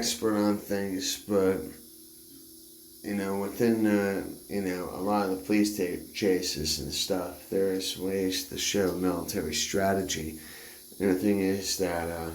expert on things, but within a lot of the police chases and stuff, there's ways to show military strategy. And the thing is that,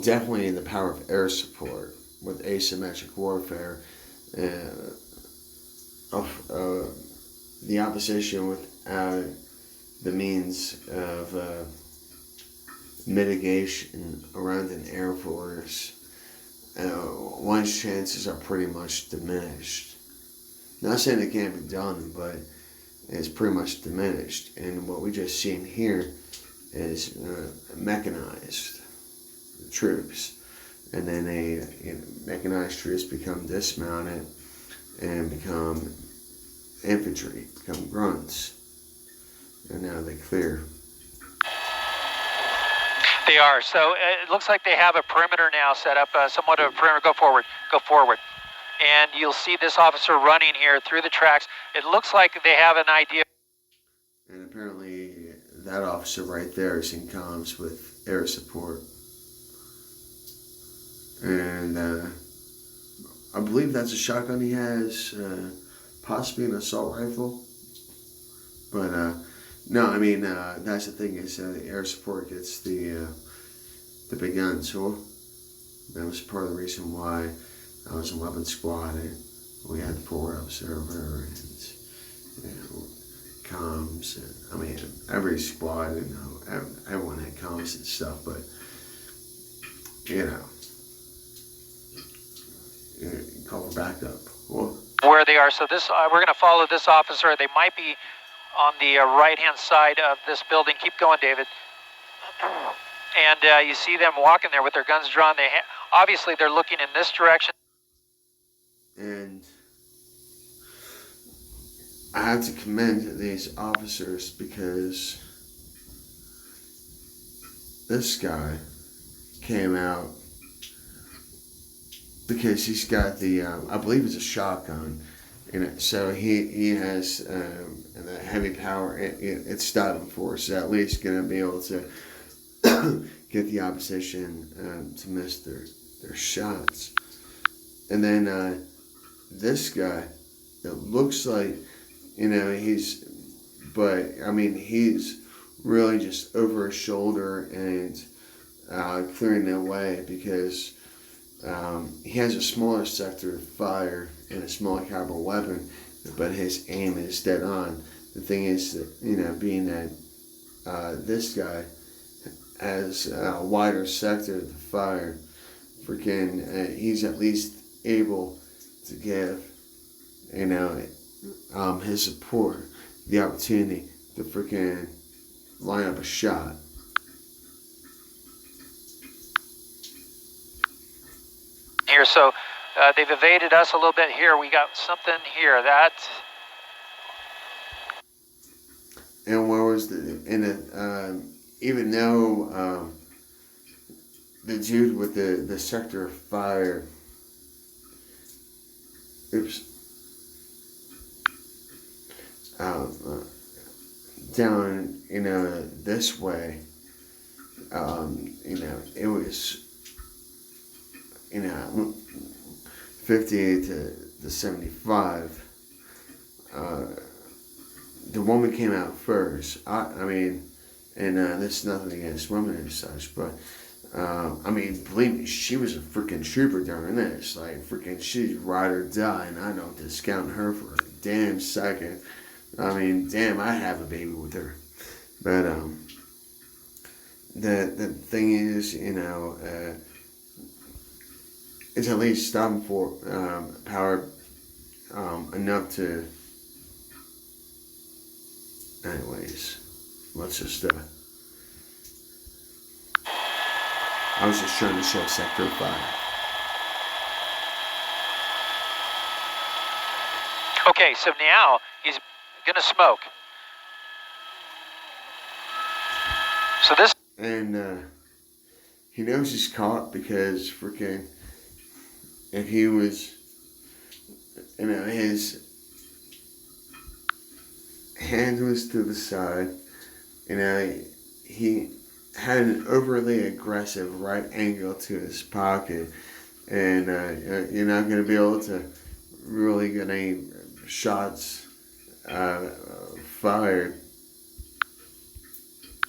definitely the power of air support with asymmetric warfare, of the opposition without the means of mitigation around an air force, one's chances are pretty much diminished. Not saying it can't be done, but it's pretty much diminished. And what we just seen here is mechanized troops, and then mechanized troops become dismounted and become infantry, become grunts, and now they clear. They are. So it looks like they have a perimeter now set up, somewhat of a perimeter. Go forward. And you'll see this officer running here through the tracks. It looks like they have an idea. And apparently that officer right there is in comms with air support. And I believe that's a shotgun he has, possibly an assault rifle. But no, I mean, that's the thing is the air support gets the big guns. So that was part of the reason why I was in weapons squad, and we had 4 observer and comms, and I mean every squad, everyone had comms and stuff, but call for backup. Well, where they are. So this we're going to follow this officer. They might be on the right-hand side of this building. Keep going, David. And you see them walking there with their guns drawn. Obviously they're looking in this direction. And I have to commend these officers because this guy came out because he's got the, I believe it's a shotgun, and so he has the heavy power. It's stopping force, so at least going to be able to get the opposition to miss their shots. And then this guy, it looks like, he's really just over his shoulder and clearing the way because he has a smaller sector of fire and a smaller caliber weapon, but his aim is dead on. The thing is that, being that this guy has a wider sector of the fire, he's at least able to give, his support the opportunity to line up a shot. Here, so they've evaded us a little bit here. We got something here. And where was even though the dude with the sector of fire, down, this way, it was, 58 to 75. The woman came out first. And this is nothing against women and such, but believe me, she was a freaking trooper during this. Like, she's ride or die, and I don't discount her for a damn second. Damn, I have a baby with her. But the thing is, it's at least stopping for power enough to. Anyways, let's just. I was just trying to show sector 5. Okay, so now he's gonna smoke. So this. And he knows he's caught because if he was, his hand was to the side, he had an overly aggressive right angle to his pocket, and you're not going to be able to really get any shots fired.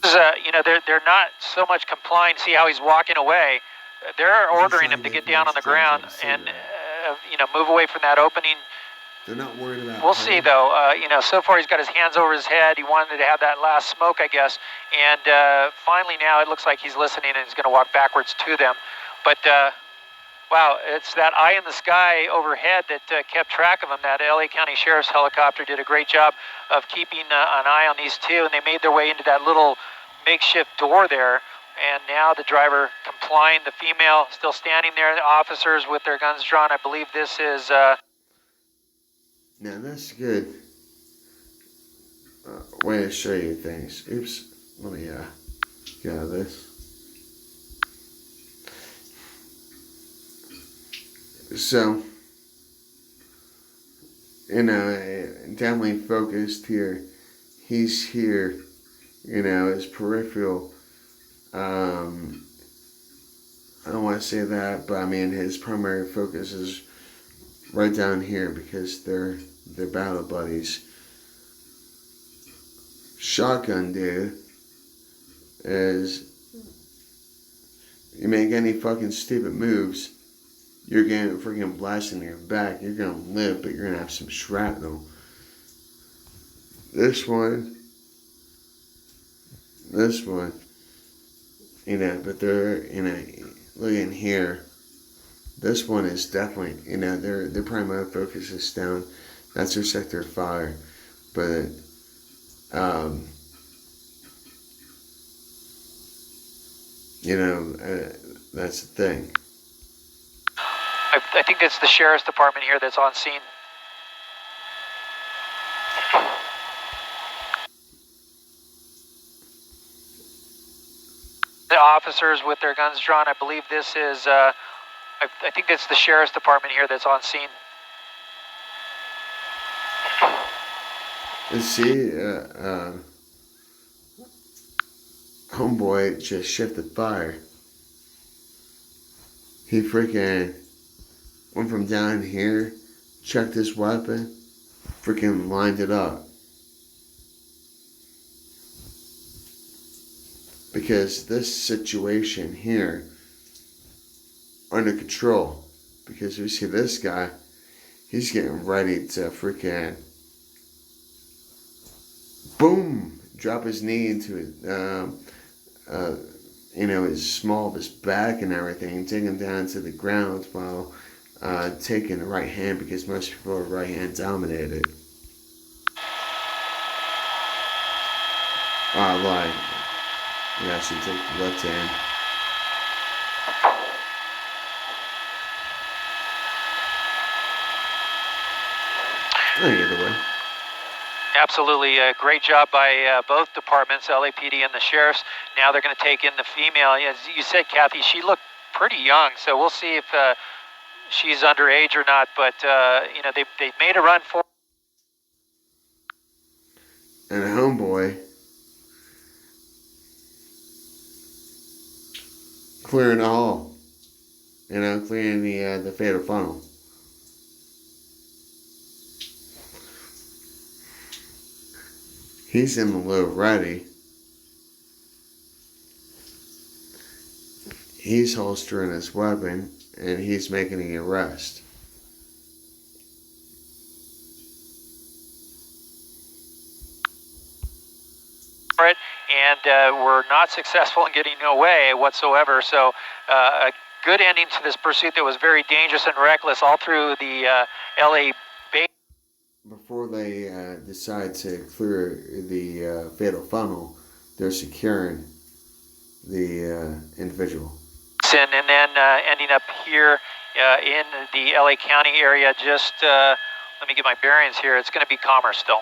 They're not so much complying. See how he's walking away. They're ordering him to get down on the ground and move away from that opening. They're not worried about. We'll see though. So far he's got his hands over his head. He wanted to have that last smoke, I guess. And finally now it looks like he's listening and he's going to walk backwards to them. But wow, it's that eye in the sky overhead that kept track of him. That LA County Sheriff's helicopter did a great job of keeping an eye on these two, and they made their way into that little makeshift door there. And now the driver complying, the female still standing there, the officers with their guns drawn. I believe this is... Now that's good. Way to show you things. Oops. Let me get out of this. So, definitely focused here. He's here. His peripheral. I don't want to say that, but I mean his primary focus is right down here because they're battle buddies. Shotgun dude is, you make any fucking stupid moves, you're getting freaking blasted in your back. You're gonna live, but you're gonna have some shrapnel. This one, but they're look in here. This one is definitely, their primary focus is down. That's their sector of fire. But, that's the thing. I think it's the Sheriff's Department here that's on scene. The officers with their guns drawn, I believe this is... I think it's the Sheriff's Department here that's on scene. Let's see, homeboy just shifted fire. He freaking went from down here, checked his weapon, freaking lined it up. Because this situation here, under control. Because we see this guy, he's getting ready to freaking boom, drop his knee into his small of his back and everything, take him down to the ground while taking the right hand, because most people are right hand dominated. I lied. You actually take the left hand. Either way. Absolutely, great job by both departments, LAPD and the sheriffs. Now they're going to take in the female. As you said, Kathy, she looked pretty young, so we'll see if she's underage or not. But they made a run for. And a homeboy clearing the hall, clearing the fatal funnel. He's in the low ready. He's holstering his weapon, and he's making the arrest. And we're not successful in getting away whatsoever. So a good ending to this pursuit that was very dangerous and reckless all through the LA Bay. Before they decide to clear the fatal funnel, they're securing the individual. And then ending up here in the LA County area, just let me get my bearings here. It's going to be Commerce still.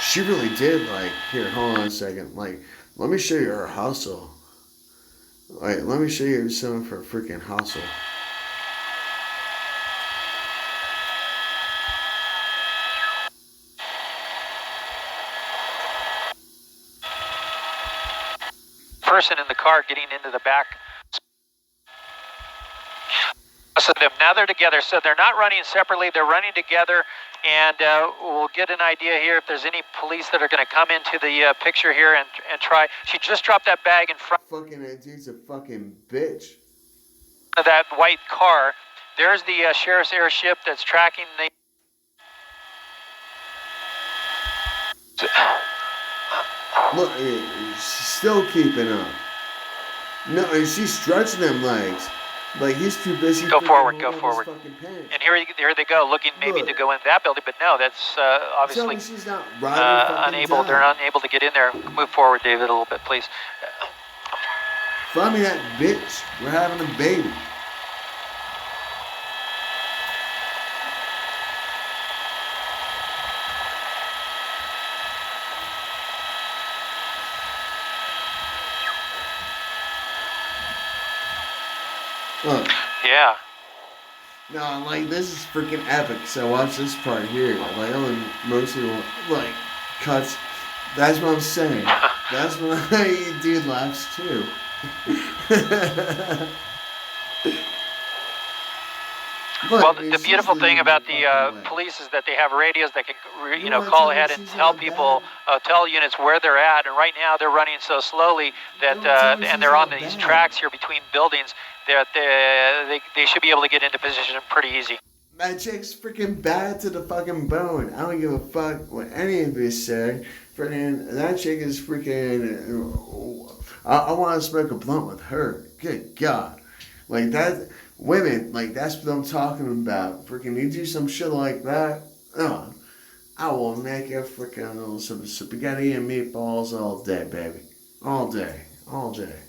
She really did, here, hold on a second, let me show you her hustle. Wait, let me show you something for freaking hustle. Person in the car getting into the back. So now they're together. So they're not running separately. They're running together. And we'll get an idea here if there's any police that are going to come into the picture here and try. She just dropped that bag in front Fucking that dude's a fucking bitch. of that white car. There's the sheriff's airship that's tracking the... Look, she's still keeping up. No, and she's stretching them legs. Like, he's too busy. Go forward, go forward. And here they go, looking maybe to go into that building, but no, that's obviously she's not riding unable. They're unable to get in there. Move forward, David, a little bit, please. Find me that bitch. We're having a baby. Look. Yeah. No, like, this is freaking epic. So watch this part here. Like, I'm mostly like cuts. That's what I'm saying. That's when dude laughs too. Look, Well, the beautiful thing about the police is that they have radios that can, call ahead and tell people, tell units where they're at. And right now they're running so slowly that, and they're on these tracks here between buildings that they should be able to get into position pretty easy. That chick's freaking bad to the fucking bone. I don't give a fuck what any of you say. Freaking, that chick is freaking. I want to smoke a blunt with her. Good God. Like that. Women, like, that's what I'm talking about. Freaking, you do some shit like that, I will make you freaking some spaghetti and meatballs all day, baby. All day. All day.